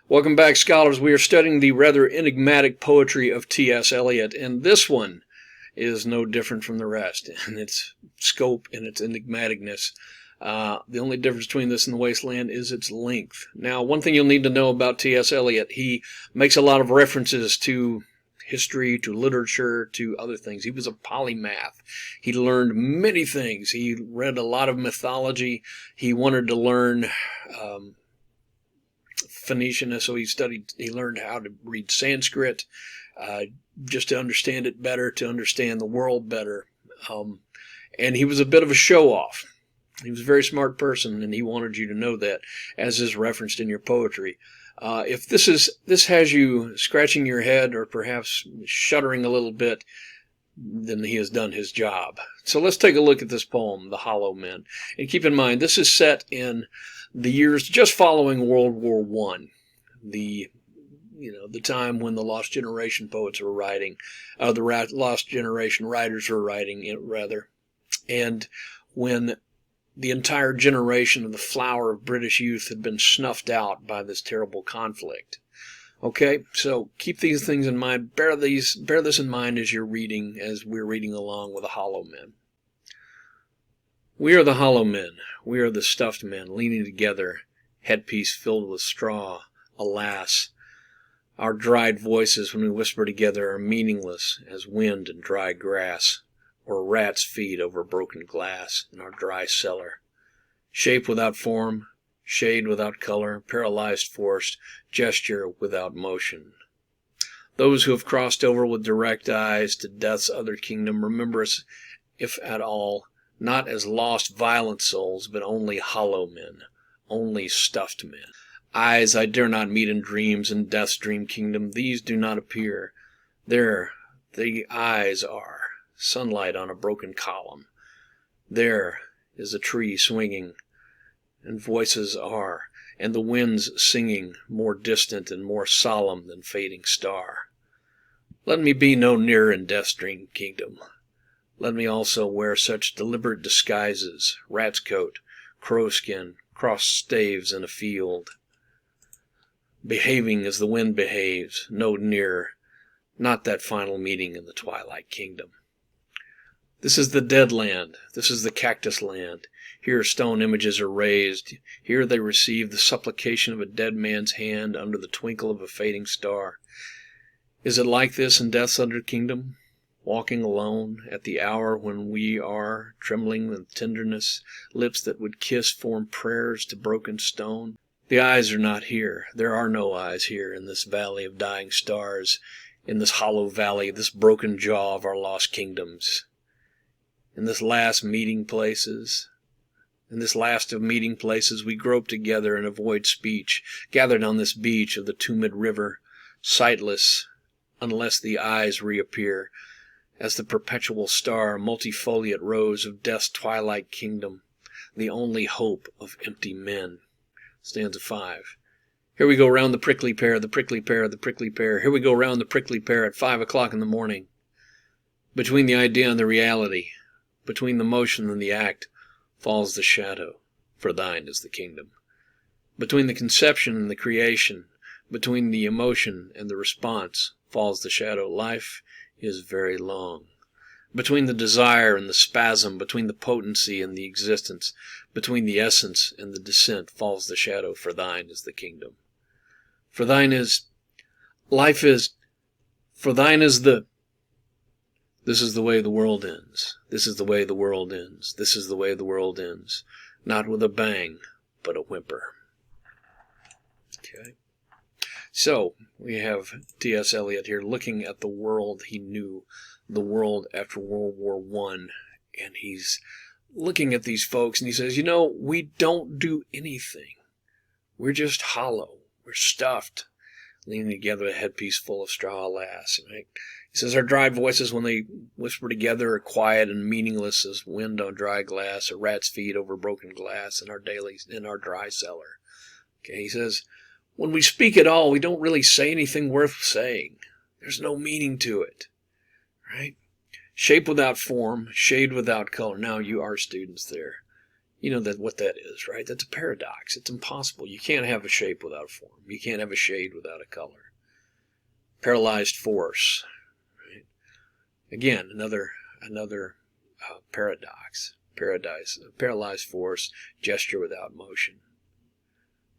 Welcome back, scholars. We are studying the rather enigmatic poetry of T.S. Eliot, and this one is no different from the rest in its scope and its enigmaticness. The only difference between this and The Wasteland is its length. Now, one thing you'll need to know about T.S. Eliot, he makes a lot of references to history, to literature, to other things. He was a polymath. He learned many things. He read a lot of mythology. He wanted to learn Phoenician, so he learned how to read Sanskrit, just to understand it better, to understand the world better. And he was a bit of a show-off. He was a very smart person, and he wanted you to know that, as is referenced in your poetry. If this has you scratching your head or perhaps shuddering a little bit, then he has done his job. So let's take a look at this poem, The Hollow Men. And keep in mind, this is set in the years just following World War I, the time when the Lost Generation poets were writing, the Lost Generation writers were writing, rather, and when the entire generation of the flower of British youth had been snuffed out by this terrible conflict. Okay, so keep these things in mind. Bear this in mind as we're reading along with The Hollow Men. We are the hollow men, we are the stuffed men, leaning together, headpiece filled with straw. Alas, our dried voices when we whisper together are meaningless as wind and dry grass, or rats' feet over broken glass in our dry cellar. Shape without form, shade without color, paralyzed force, gesture without motion. Those who have crossed over with direct eyes to death's other kingdom remember us, if at all, not as lost violent souls, but only hollow men, only stuffed men. Eyes I dare not meet in dreams in death's dream kingdom, these do not appear. There the eyes are, sunlight on a broken column. There is a tree swinging, and voices are, and the winds singing, more distant and more solemn than fading star. Let me be no nearer in death's dream kingdom. Let me also wear such deliberate disguises, rat's coat, crow skin, crossed staves in a field, behaving as the wind behaves, no nearer, not that final meeting in the twilight kingdom. This is the dead land, this is the cactus land. Here stone images are raised, here they receive the supplication of a dead man's hand under the twinkle of a fading star. Is it like this in death's other kingdom? Walking alone, at the hour when we are, trembling with tenderness, lips that would kiss form prayers to broken stone. The eyes are not here. There are no eyes here in this valley of dying stars, in this hollow valley, this broken jaw of our lost kingdoms. In this last of meeting places, we grope together and avoid speech, gathered on this beach of the tumid river, sightless, unless the eyes reappear, as the perpetual star, multifoliate rose of death's twilight kingdom, the only hope of empty men. Stanza 5. Here we go round the prickly pear, the prickly pear, the prickly pear. Here we go round the prickly pear at 5 o'clock in the morning. Between the idea and the reality, between the motion and the act, falls the shadow, for thine is the kingdom. Between the conception and the creation, between the emotion and the response, falls the shadow. Life is very long. Between the desire and the spasm, between the potency and the existence, between the essence and the descent, falls the shadow, for thine is the kingdom. For thine is, life is, for thine is the, this is the way the world ends, this is the way the world ends, this is the way the world ends, not with a bang, but a whimper. Okay. So, we have T.S. Eliot here looking at the world he knew, the world after World War I, and he's looking at these folks and he says, we don't do anything. We're just hollow. We're stuffed, leaning together, a headpiece full of straw, alas. Right? He says, our dry voices when they whisper together are quiet and meaningless as wind on dry glass, or rat's feet over broken glass in our dry cellar. Okay, he says, when we speak at all, we don't really say anything worth saying. There's no meaning to it, right? Shape without form, shade without color. Now, you are students there. You know what that is, right? That's a paradox. It's impossible. You can't have a shape without a form. You can't have a shade without a color. Paralyzed force. Right? Again, another paradox. Paralyzed force, gesture without motion.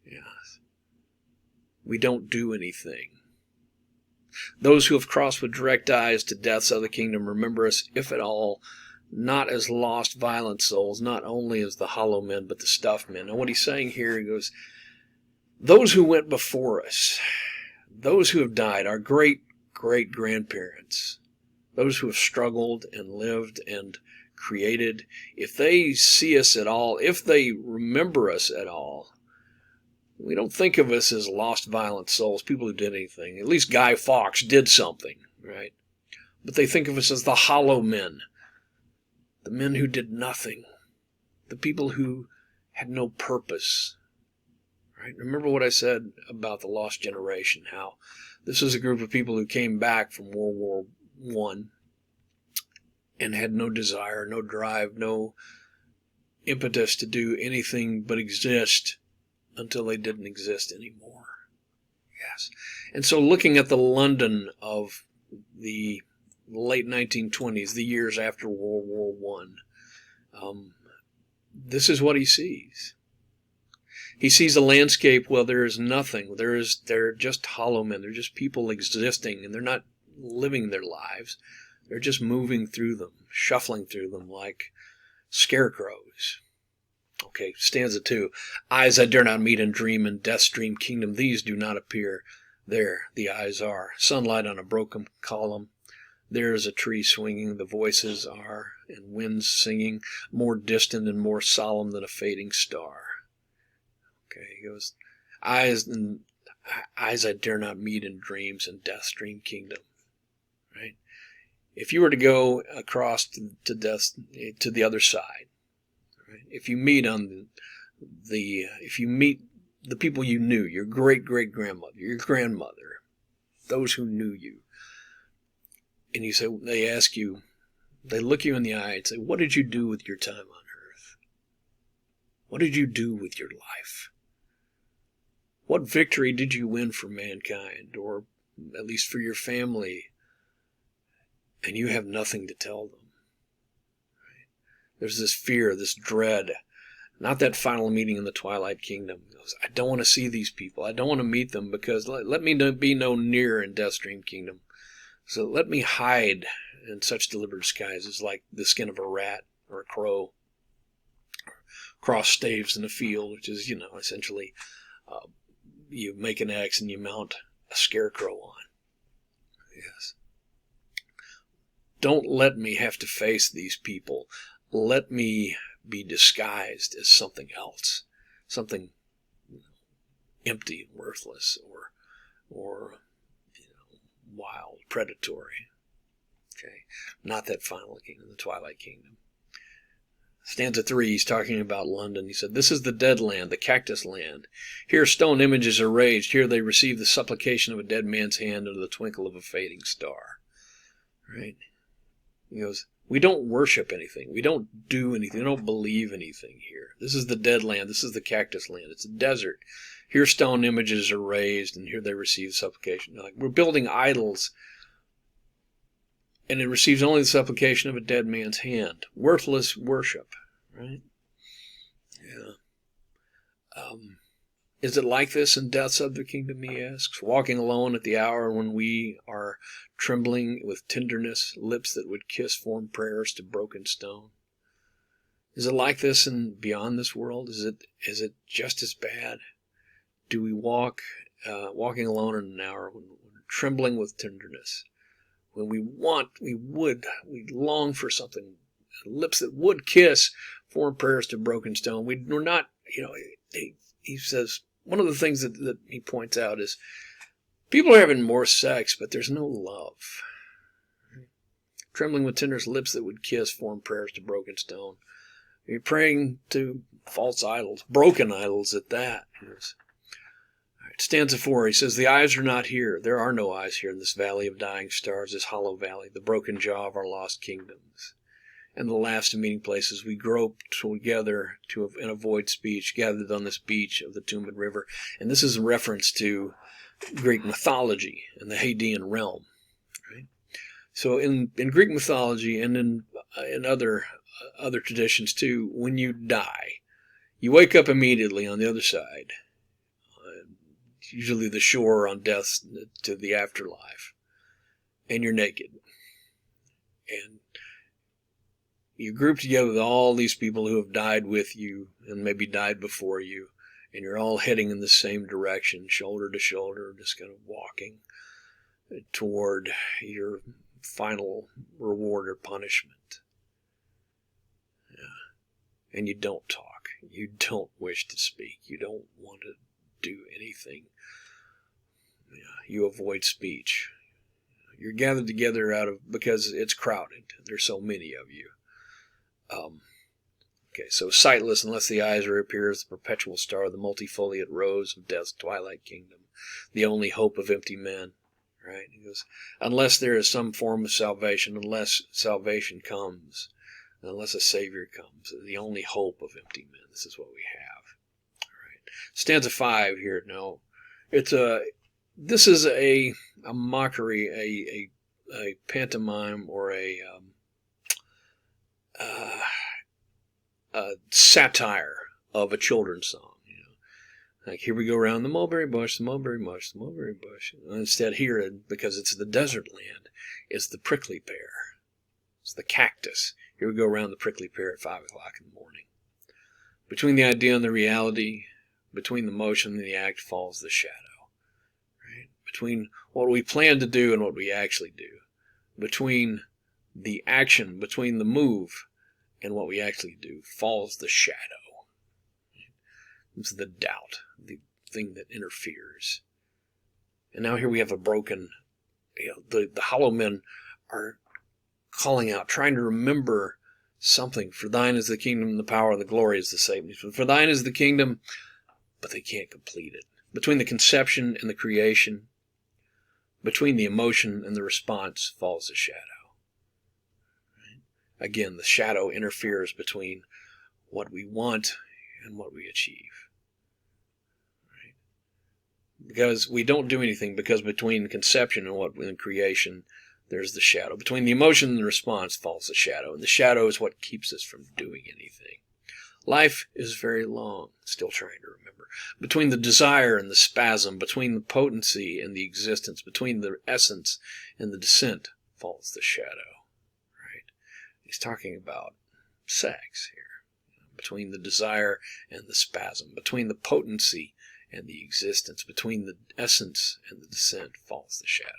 Yes. We don't do anything. Those who have crossed with direct eyes to death's other kingdom remember us, if at all, not as lost, violent souls, not only as the hollow men, but the stuffed men. And what he's saying here, he goes, those who went before us, those who have died, our great-great-grandparents, those who have struggled and lived and created, if they see us at all, if they remember us at all, we don't think of us as lost, violent souls, people who did anything. At least Guy Fawkes did something, right? But they think of us as the hollow men, the men who did nothing, the people who had no purpose, right? Remember what I said about the lost generation, how this is a group of people who came back from World War I and had no desire, no drive, no impetus to do anything but exist until they didn't exist anymore. Yes. And so looking at the London of the late 1920s, the years after World War I, this is what he sees. He sees a landscape where there is nothing. They're just hollow men. They're just people existing, and they're not living their lives. They're just moving through them, shuffling through them like scarecrows. Okay, stanza 2. Eyes I dare not meet and dream in death's dream kingdom. These do not appear. There the eyes are. Sunlight on a broken column. There is a tree swinging. The voices are, and winds singing, more distant and more solemn than a fading star. Okay, he goes, eyes I dare not meet in dreams in death's dream kingdom. Right? If you were to go across to death, to the other side, right? If you meet the people you knew, your great-great-grandmother, your grandmother, those who knew you, and you say, they ask you, they look you in the eye and say, what did you do with your time on earth? What did you do with your life? What victory did you win for mankind, or at least for your family? And you have nothing to tell them. Right? There's this fear, this dread. Not that final meeting in the Twilight Kingdom. I don't want to see these people. I don't want to meet them, because let me be no nearer in Death's Dream Kingdom. So let me hide in such deliberate disguises like the skin of a rat or a crow. Cross staves in the field, which is, essentially you make an X and you mount a scarecrow on. Yes. Don't let me have to face these people. Let me be disguised as something else, something empty and worthless, or wild, predatory. Okay, not that final kingdom, the Twilight Kingdom. Stanza 3, he's talking about London. He said, this is the dead land, the cactus land. Here stone images are raised. Here they receive the supplication of a dead man's hand under the twinkle of a fading star. Right? He goes, we don't worship anything. We don't do anything. We don't believe anything here. This is the dead land. This is the cactus land. It's a desert. Here stone images are raised, and here they receive supplication. Like, we're building idols, and it receives only the supplication of a dead man's hand. Worthless worship, right? Yeah. Is it like this in Death's Other Kingdom, he asks, walking alone at the hour when we are trembling with tenderness, lips that would kiss form prayers to broken stone? Is it like this in beyond this world? Is it just as bad? Do we walking alone in an hour when we're trembling with tenderness, when we long for something, lips that would kiss form prayers to broken stone? We're not, he says, one of the things that he points out is people are having more sex, but there's no love. Trembling with tenderness, lips that would kiss form prayers to broken stone. You're praying to false idols, broken idols at that. Yes. Stanza 4, he says, the eyes are not here. There are no eyes here in this valley of dying stars, this hollow valley, the broken jaw of our lost kingdoms. And the last of meeting places, we groped together and avoid speech, gathered on this beach of the Tumbid River. And this is a reference to Greek mythology and the Hadean realm. Right? So in Greek mythology and in other traditions too, when you die, you wake up immediately on the other side, usually the shore on death to the afterlife, and you're naked. And you group together with all these people who have died with you and maybe died before you, and you're all heading in the same direction, shoulder to shoulder, just kind of walking toward your final reward or punishment. Yeah. And you don't talk. You don't wish to speak. You don't want to do anything. Yeah. You avoid speech. You're gathered together because it's crowded. There's so many of you. Okay, so sightless unless the eyes reappears, the perpetual star, the multifoliate rose of death's twilight kingdom, the only hope of empty men. Right? He goes, unless there is some form of salvation, unless salvation comes, unless a Savior comes, the only hope of empty men. This is what we have. All right. Stanza 5 here. No, this is a mockery, a pantomime, or a satire of a children's song. You know, like here we go around the mulberry bush, the mulberry bush, the mulberry bush. And instead here, because it's the desert land, it's the prickly pear. It's the cactus. Here we go around the prickly pear at 5 o'clock in the morning. Between the idea and the reality, between the motion and the act falls the shadow. Right? Between what we plan to do and what we actually do. Between the action, between the move and what we actually do, falls the shadow. It's the doubt, the thing that interferes. And now here we have a broken, the hollow men are calling out, trying to remember something. For thine is the kingdom, the power, the glory is the saving. For thine is the kingdom, but they can't complete it. Between the conception and the creation, between the emotion and the response, falls the shadow. Again, the shadow interferes between what we want and what we achieve. Right? Because we don't do anything, because between conception and creation, there's the shadow. Between the emotion and the response falls the shadow, and the shadow is what keeps us from doing anything. Life is very long, still trying to remember. Between the desire and the spasm, between the potency and the existence, between the essence and the descent, falls the shadow. He's talking about sex here, between the desire and the spasm, between the potency and the existence, between the essence and the descent falls the shadow.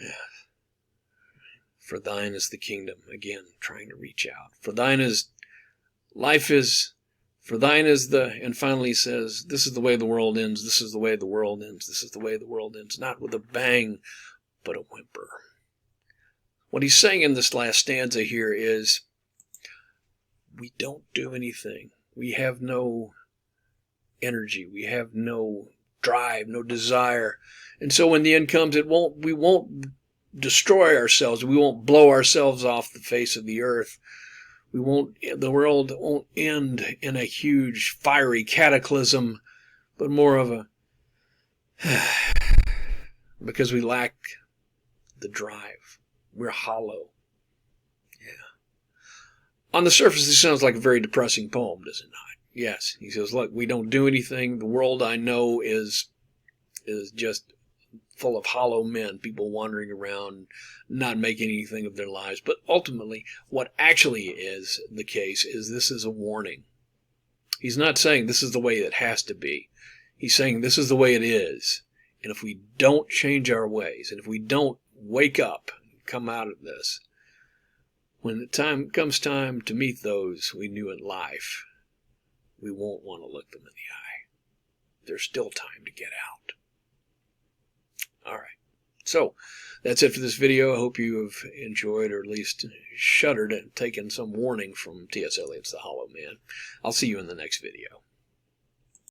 Yeah. For thine is the kingdom, again, trying to reach out. For thine is, life is, for thine is and finally he says, this is the way the world ends, this is the way the world ends, this is the way the world ends, not with a bang, but a whimper. What he's saying in this last stanza here is, we don't do anything. We have no energy. We have no drive, no desire. And so when the end comes, we won't destroy ourselves. We won't blow ourselves off the face of the earth. The world won't end in a huge fiery cataclysm, but more of a, because we lack the drive. We're hollow. Yeah. On the surface, this sounds like a very depressing poem, does it not? Yes. He says, look, we don't do anything. The world I know is just full of hollow men, people wandering around, not making anything of their lives. But ultimately, what actually is the case is this is a warning. He's not saying this is the way it has to be. He's saying this is the way it is. And if we don't change our ways, and if we don't wake up, come out of this, when the comes time to meet those we knew in life, we won't want to look them in the eye. There's still time to get out. All right. So that's it for this video. I hope you have enjoyed, or at least shuddered and taken some warning from T.S. Eliot's The Hollow Man. I'll see you in the next video.